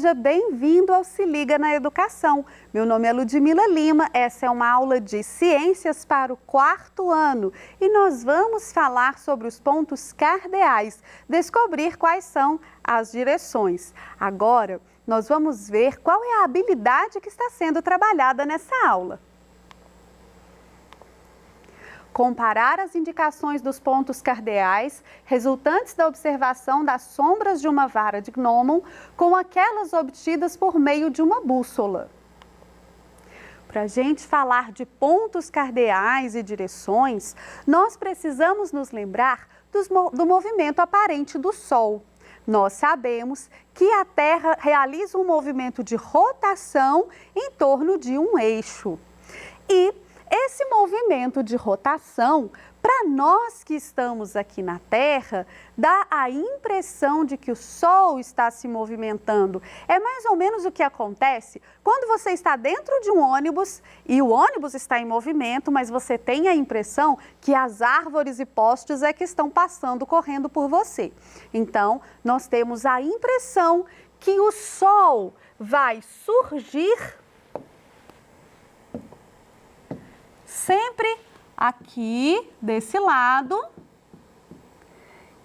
seja bem-vindo ao Se Liga na Educação. Meu nome é Ludmila Lima, essa é uma aula de Ciências para o 4º ano e nós vamos falar sobre os pontos cardeais, descobrir quais são as direções. Agora, nós vamos ver qual é a habilidade que está sendo trabalhada nessa aula. Comparar as indicações dos pontos cardeais resultantes da observação das sombras de uma vara de gnomon com aquelas obtidas por meio de uma bússola. Para a gente falar de pontos cardeais e direções, nós precisamos nos lembrar do movimento aparente do Sol. Nós sabemos que a Terra realiza um movimento de rotação em torno de um eixo. E esse movimento de rotação, para nós que estamos aqui na Terra, dá a impressão de que o Sol está se movimentando. É mais ou menos o que acontece quando você está dentro de um ônibus e o ônibus está em movimento, mas você tem a impressão que as árvores e postes é que estão passando, correndo por você. Então, nós temos a impressão que o Sol vai surgir sempre aqui desse lado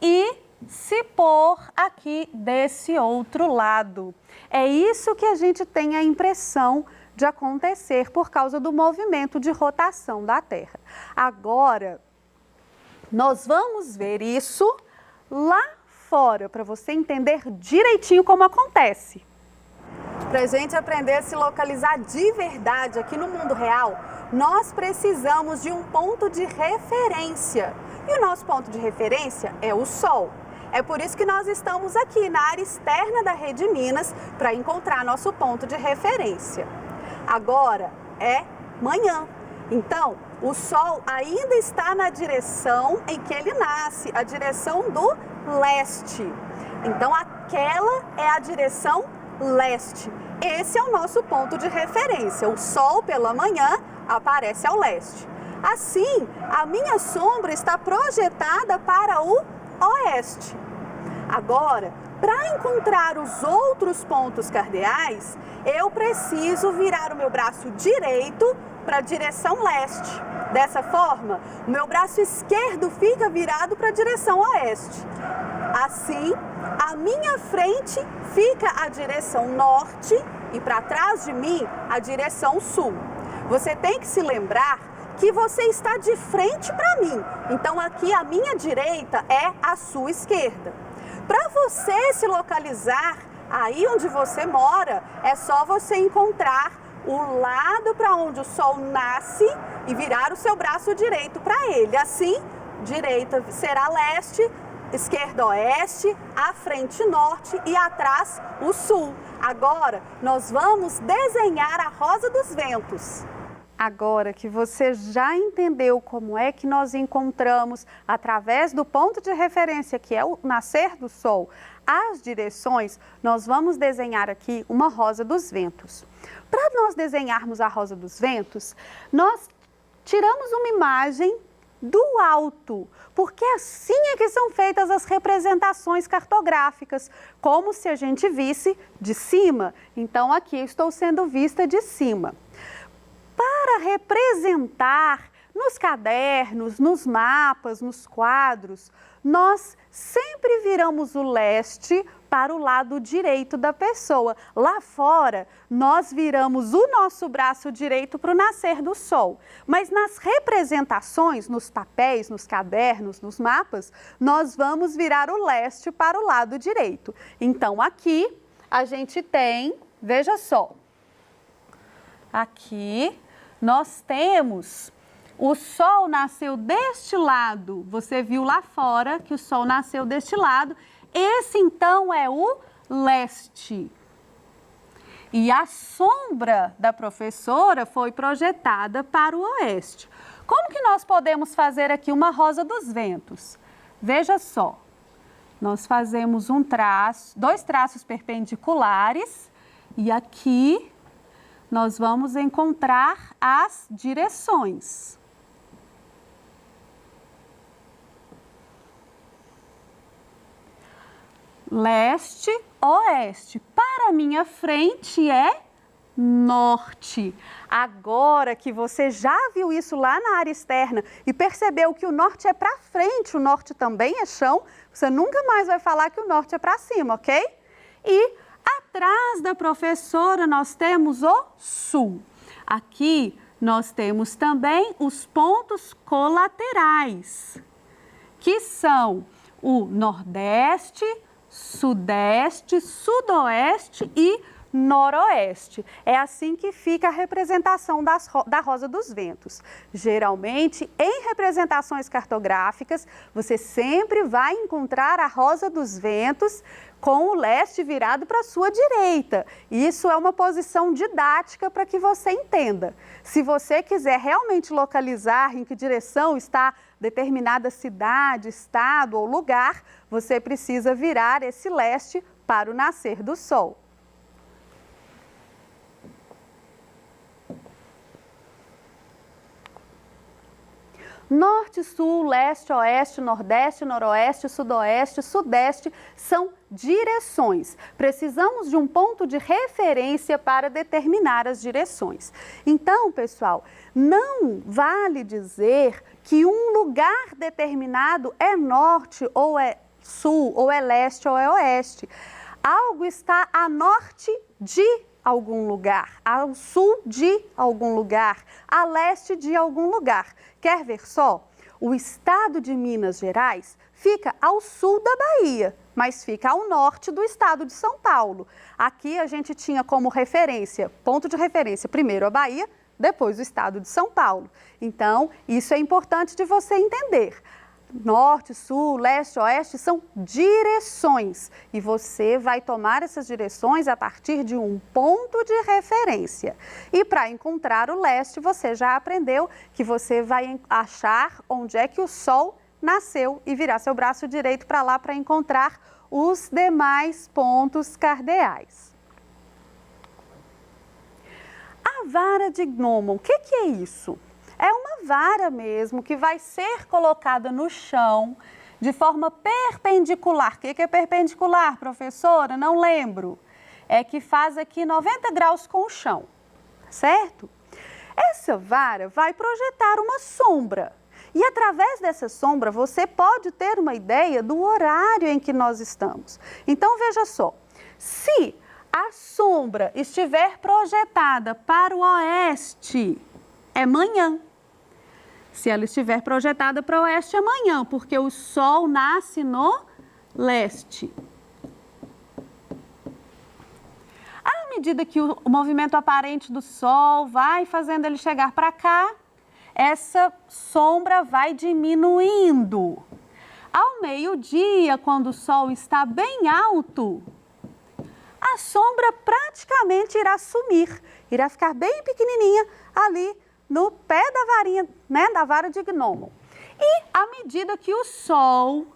e se pôr aqui desse outro lado. É isso que a gente tem a impressão de acontecer por causa do movimento de rotação da Terra. Agora, nós vamos ver isso lá fora, para você entender direitinho como acontece. Para a gente aprender a se localizar de verdade aqui no mundo real, nós precisamos de um ponto de referência. E o nosso ponto de referência é o Sol. É por isso que nós estamos aqui na área externa da Rede Minas para encontrar nosso ponto de referência. Agora é manhã. Então, o Sol ainda está na direção em que ele nasce, a direção do leste. Então, aquela é a direção leste. Esse é o nosso ponto de referência. O Sol pela manhã aparece ao leste. Assim, a minha sombra está projetada para o oeste. Agora, para encontrar os outros pontos cardeais, eu preciso virar o meu braço direito para a direção leste. Dessa forma, o meu braço esquerdo fica virado para a direção oeste. Assim, à minha frente fica a direção norte e para trás de mim a direção sul. Você tem que se lembrar que você está de frente para mim. Então aqui a minha direita é a sua esquerda. Para você se localizar aí onde você mora, é só você encontrar o lado para onde o Sol nasce e virar o seu braço direito para ele. Assim, direita será leste, esquerda oeste, à frente norte e atrás o sul. Agora nós vamos desenhar a rosa dos ventos. Agora que você já entendeu como é que nós encontramos, através do ponto de referência, que é o nascer do Sol, as direções, nós vamos desenhar aqui uma rosa dos ventos. Para nós desenharmos a rosa dos ventos, nós tiramos uma imagem do alto, porque assim é que são feitas as representações cartográficas, como se a gente visse de cima. Então aqui eu estou sendo vista de cima. Para representar nos cadernos, nos mapas, nos quadros, nós sempre viramos o leste para o lado direito da pessoa. Lá fora, nós viramos o nosso braço direito para o nascer do Sol. Mas nas representações, nos papéis, nos cadernos, nos mapas, nós vamos virar o leste para o lado direito. Então, aqui a gente tem, veja só, aqui nós temos o Sol nasceu deste lado. Você viu lá fora que o Sol nasceu deste lado. Esse, então, é o leste. E a sombra da professora foi projetada para o oeste. Como que nós podemos fazer aqui uma rosa dos ventos? Veja só, nós fazemos um traço, 2 traços perpendiculares e aqui nós vamos encontrar as direções. Leste, oeste. Para minha frente é norte. Agora que você já viu isso lá na área externa e percebeu que o norte é para frente, o norte também é chão, você nunca mais vai falar que o norte é para cima, ok? E atrás da professora nós temos o sul. Aqui nós temos também os pontos colaterais, que são o nordeste, sudeste, sudoeste e noroeste. É assim que fica a representação da Rosa dos Ventos. Geralmente, em representações cartográficas, você sempre vai encontrar a Rosa dos Ventos com o leste virado para a sua direita. Isso é uma posição didática para que você entenda. Se você quiser realmente localizar em que direção está determinada cidade, estado ou lugar, você precisa virar esse leste para o nascer do sol. Norte, sul, leste, oeste, nordeste, noroeste, sudoeste, sudeste são direções. Precisamos de um ponto de referência para determinar as direções. Então, pessoal, não vale dizer que um lugar determinado é norte ou é sul, ou é leste ou é oeste. Algo está a norte de algum lugar, ao sul de algum lugar, a leste de algum lugar. Quer ver só? O estado de Minas Gerais fica ao sul da Bahia, mas fica ao norte do estado de São Paulo. Aqui a gente tinha como referência, ponto de referência, primeiro a Bahia, depois o estado de São Paulo. Então, isso é importante de você entender. Norte, sul, leste, oeste são direções e você vai tomar essas direções a partir de um ponto de referência. E para encontrar o leste, você já aprendeu que você vai achar onde é que o sol nasceu e virar seu braço direito para lá para encontrar os demais pontos cardeais. A vara de Gnomon, o que é isso? É uma vara mesmo que vai ser colocada no chão de forma perpendicular. O que é perpendicular, professora? Não lembro. É que faz aqui 90 graus com o chão, certo? Essa vara vai projetar uma sombra. E através dessa sombra você pode ter uma ideia do horário em que nós estamos. Então veja só, se a sombra estiver projetada para o oeste, é manhã. Se ela estiver projetada para o oeste, é manhã, porque o sol nasce no leste. À medida que o movimento aparente do sol vai fazendo ele chegar para cá, essa sombra vai diminuindo. Ao meio-dia, quando o sol está bem alto, a sombra praticamente irá sumir, irá ficar bem pequenininha ali no pé da varinha, né, da vara de Gnomon. E à medida que o sol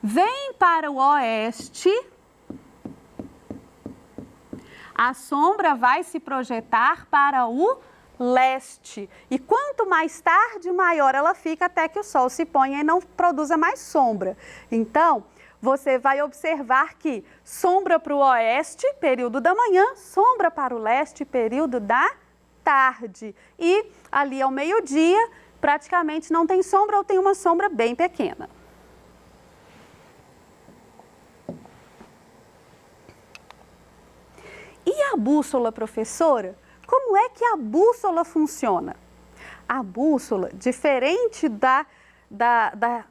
vem para o oeste, a sombra vai se projetar para o leste. E quanto mais tarde, maior ela fica até que o sol se ponha e não produza mais sombra. Então, você vai observar que sombra para o oeste, período da manhã, sombra para o leste, período da tarde. E ali ao meio-dia, praticamente não tem sombra ou tem uma sombra bem pequena. E a bússola, professora? Como é que a bússola funciona? A bússola, diferente da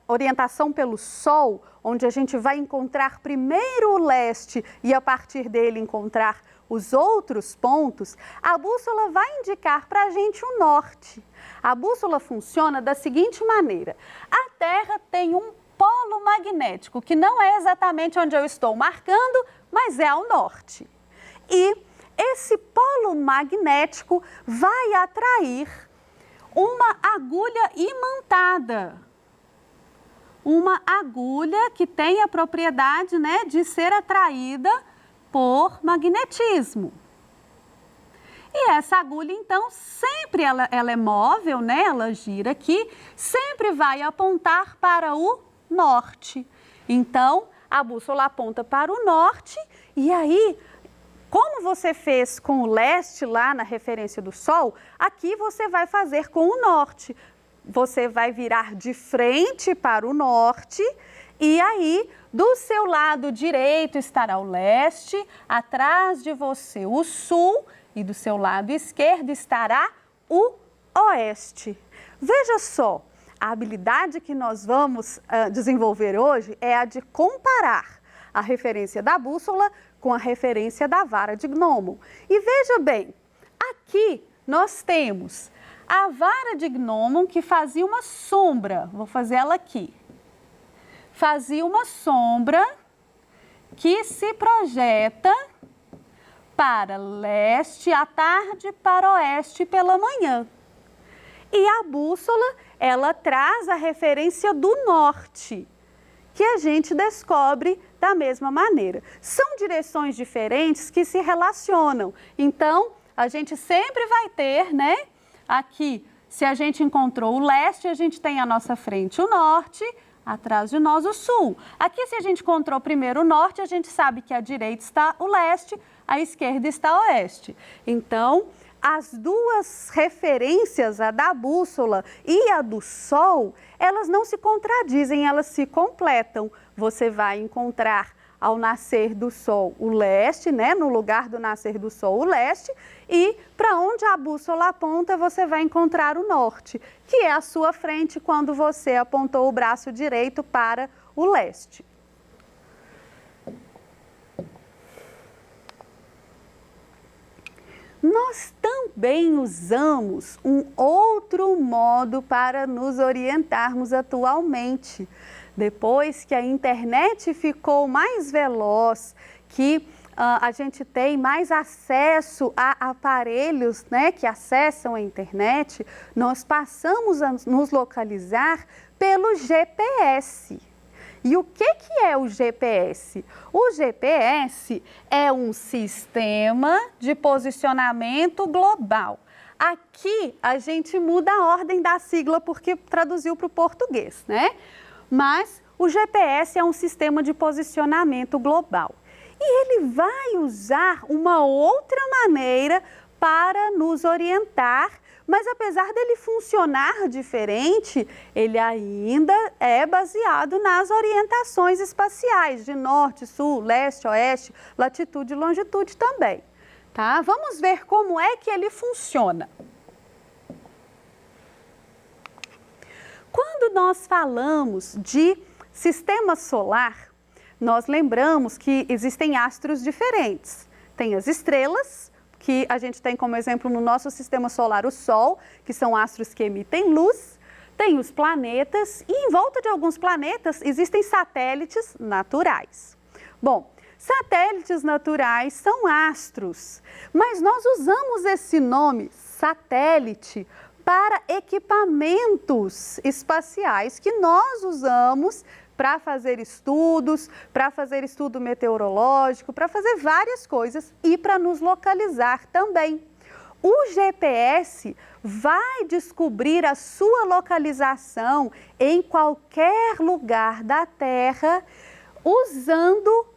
orientação pelo sol, onde a gente vai encontrar primeiro o leste e a partir dele encontrar os outros pontos, a bússola vai indicar para a gente o norte. A bússola funciona da seguinte maneira: a Terra tem um polo magnético, que não é exatamente onde eu estou marcando, mas é ao norte. E esse polo magnético vai atrair uma agulha imantada. Uma agulha que tem a propriedade, né, de ser atraída por magnetismo. E essa agulha, então, sempre ela é móvel, né? Ela gira aqui, sempre vai apontar para o norte. Então, a bússola aponta para o norte e aí, como você fez com o leste lá na referência do Sol, aqui você vai fazer com o norte. Você vai virar de frente para o norte e aí, do seu lado direito estará o leste, atrás de você o sul e do seu lado esquerdo estará o oeste. Veja só, a habilidade que nós vamos desenvolver hoje é a de comparar a referência da bússola com a referência da vara de gnomo. E veja bem, aqui nós temos a vara de gnomo que fazia uma sombra, vou fazer ela aqui. Fazia uma sombra que se projeta para leste à tarde, para oeste pela manhã. E a bússola, ela traz a referência do norte, que a gente descobre da mesma maneira. São direções diferentes que se relacionam. Então, a gente sempre vai ter, né? Aqui, se a gente encontrou o leste, a gente tem à nossa frente o norte, atrás de nós o sul. Aqui, se a gente encontrou primeiro o norte, a gente sabe que à direita está o leste, à esquerda está o oeste. Então, as duas referências, a da bússola e a do Sol, elas não se contradizem, elas se completam. Você vai encontrar ao nascer do Sol o leste, né? No lugar do nascer do Sol o leste, e para onde a bússola aponta você vai encontrar o norte, que é à sua frente quando você apontou o braço direito para o leste. Nós também usamos um outro modo para nos orientarmos atualmente. Depois que a internet ficou mais veloz, que a gente tem mais acesso a aparelhos, né, que acessam a internet, nós passamos a nos localizar pelo GPS. E o que é o GPS? O GPS é um sistema de posicionamento global. Aqui a gente muda a ordem da sigla porque traduziu para o português, né? Mas o GPS é um sistema de posicionamento global. E ele vai usar uma outra maneira para nos orientar, mas apesar dele funcionar diferente, ele ainda é baseado nas orientações espaciais de norte, sul, leste, oeste, latitude e longitude também. Tá? Vamos ver como é que ele funciona. Quando nós falamos de sistema solar, nós lembramos que existem astros diferentes. Tem as estrelas, que a gente tem como exemplo no nosso sistema solar o Sol, que são astros que emitem luz, tem os planetas e em volta de alguns planetas existem satélites naturais. Bom, satélites naturais são astros, mas nós usamos esse nome satélite para equipamentos espaciais que nós usamos para fazer estudos, para fazer estudo meteorológico, para fazer várias coisas e para nos localizar também. O GPS vai descobrir a sua localização em qualquer lugar da Terra usando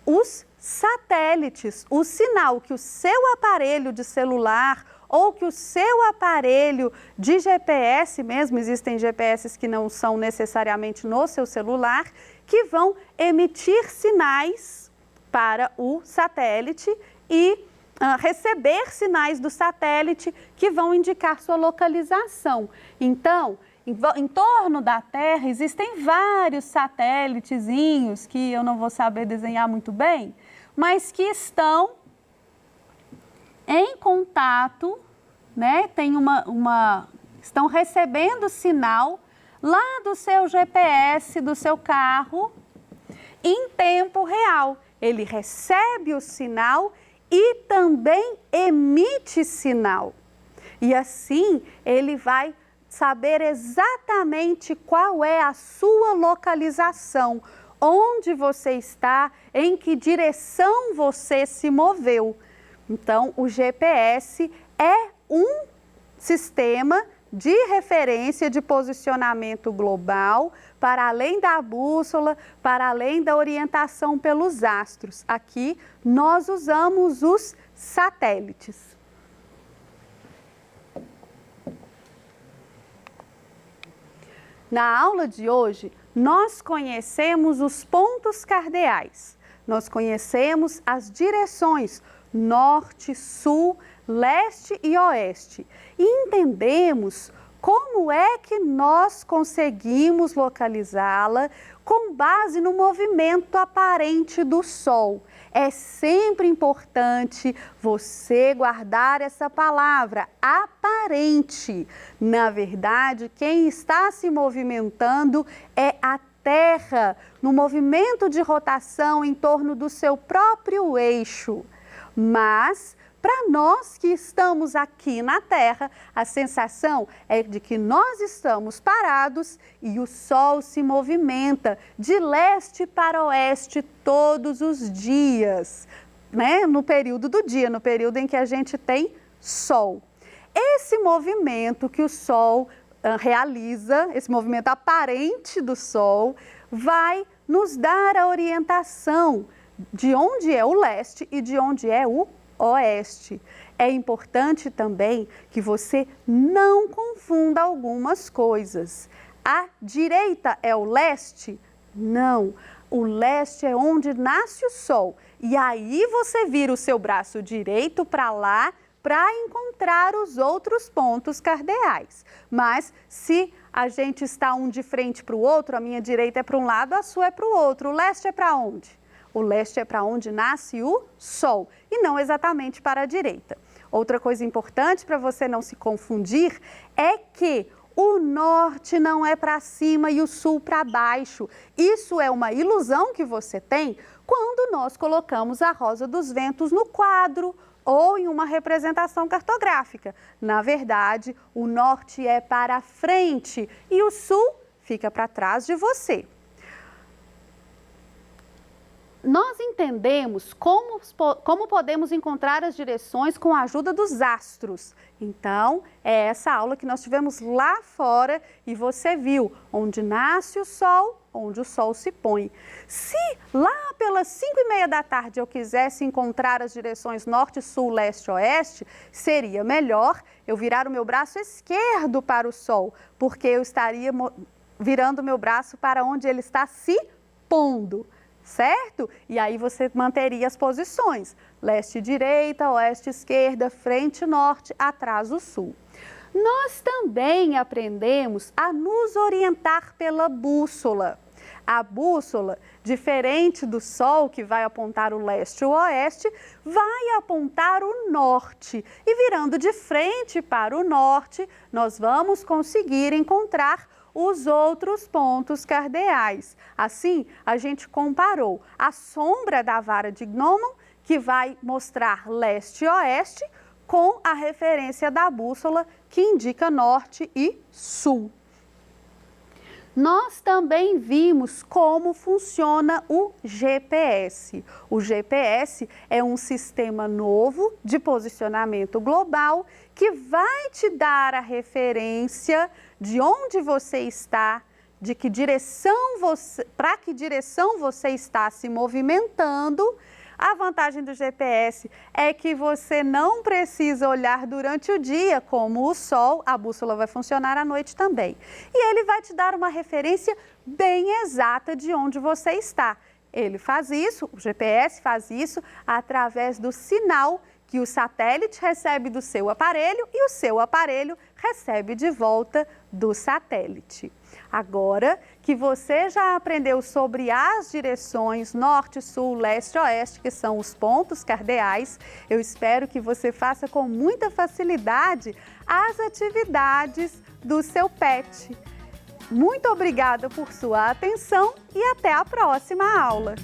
os satélites, o sinal que o seu aparelho de celular ou que o seu aparelho de GPS, mesmo existem GPS que não são necessariamente no seu celular, que vão emitir sinais para o satélite e receber sinais do satélite que vão indicar sua localização. Então, em torno da Terra existem vários satélitezinhos que eu não vou saber desenhar muito bem, mas que estão em contato, né? Estão recebendo sinal lá do seu GPS, do seu carro, em tempo real. Ele recebe o sinal e também emite sinal. E assim ele vai saber exatamente qual é a sua localização, onde você está, em que direção você se moveu. Então, o GPS é um sistema de referência de posicionamento global, para além da bússola, para além da orientação pelos astros. Aqui nós usamos os satélites. Na aula de hoje, nós conhecemos os pontos cardeais. Nós conhecemos as direções norte, sul, leste e oeste. E entendemos como é que nós conseguimos localizá-la com base no movimento aparente do Sol. É sempre importante você guardar essa palavra, aparente. Na verdade, quem está se movimentando é a Terra, no movimento de rotação em torno do seu próprio eixo. Mas, para nós que estamos aqui na Terra, a sensação é de que nós estamos parados e o Sol se movimenta de leste para oeste todos os dias, né? No período do dia, no período em que a gente tem Sol. Esse movimento que o Sol realiza, esse movimento aparente do Sol, vai nos dar a orientação de onde é o leste e de onde é o oeste. É importante também que você não confunda algumas coisas. A direita é o leste? Não. O leste é onde nasce o Sol. E aí você vira o seu braço direito para lá para encontrar os outros pontos cardeais. Mas se a gente está um de frente para o outro, a minha direita é para um lado, a sua é para o outro. O leste é para onde? O leste é para onde nasce o Sol e não exatamente para a direita. Outra coisa importante para você não se confundir é que o norte não é para cima e o sul para baixo. Isso é uma ilusão que você tem quando nós colocamos a Rosa dos Ventos no quadro ou em uma representação cartográfica. Na verdade, o norte é para frente e o sul fica para trás de você. Nós entendemos como podemos encontrar as direções com a ajuda dos astros. Então, é essa aula que nós tivemos lá fora e você viu onde nasce o Sol, onde o Sol se põe. Se lá pelas 5h30 da tarde eu quisesse encontrar as direções norte, sul, leste, oeste, seria melhor eu virar o meu braço esquerdo para o Sol, porque eu estaria virando o meu braço para onde ele está se pondo. Certo? E aí você manteria as posições, leste, direita, oeste, esquerda, frente, norte, atrás, o sul. Nós também aprendemos a nos orientar pela bússola. A bússola, diferente do Sol, que vai apontar o leste ou o oeste, vai apontar o norte. E virando de frente para o norte, nós vamos conseguir encontrar os outros pontos cardeais. Assim, a gente comparou a sombra da vara de Gnomon, que vai mostrar leste e oeste, com a referência da bússola, que indica norte e sul. Nós também vimos como funciona o GPS. O GPS é um sistema novo de posicionamento global que vai te dar a referência de onde você está, de que direção para que direção você está se movimentando. A vantagem do GPS é que você não precisa olhar durante o dia, como o Sol, a bússola vai funcionar à noite também. E ele vai te dar uma referência bem exata de onde você está. Ele faz isso, o GPS faz isso através do sinal que o satélite recebe do seu aparelho e o seu aparelho recebe de volta do satélite. Agora que você já aprendeu sobre as direções norte, sul, leste, oeste, que são os pontos cardeais, eu espero que você faça com muita facilidade as atividades do seu pet. Muito obrigada por sua atenção e até a próxima aula!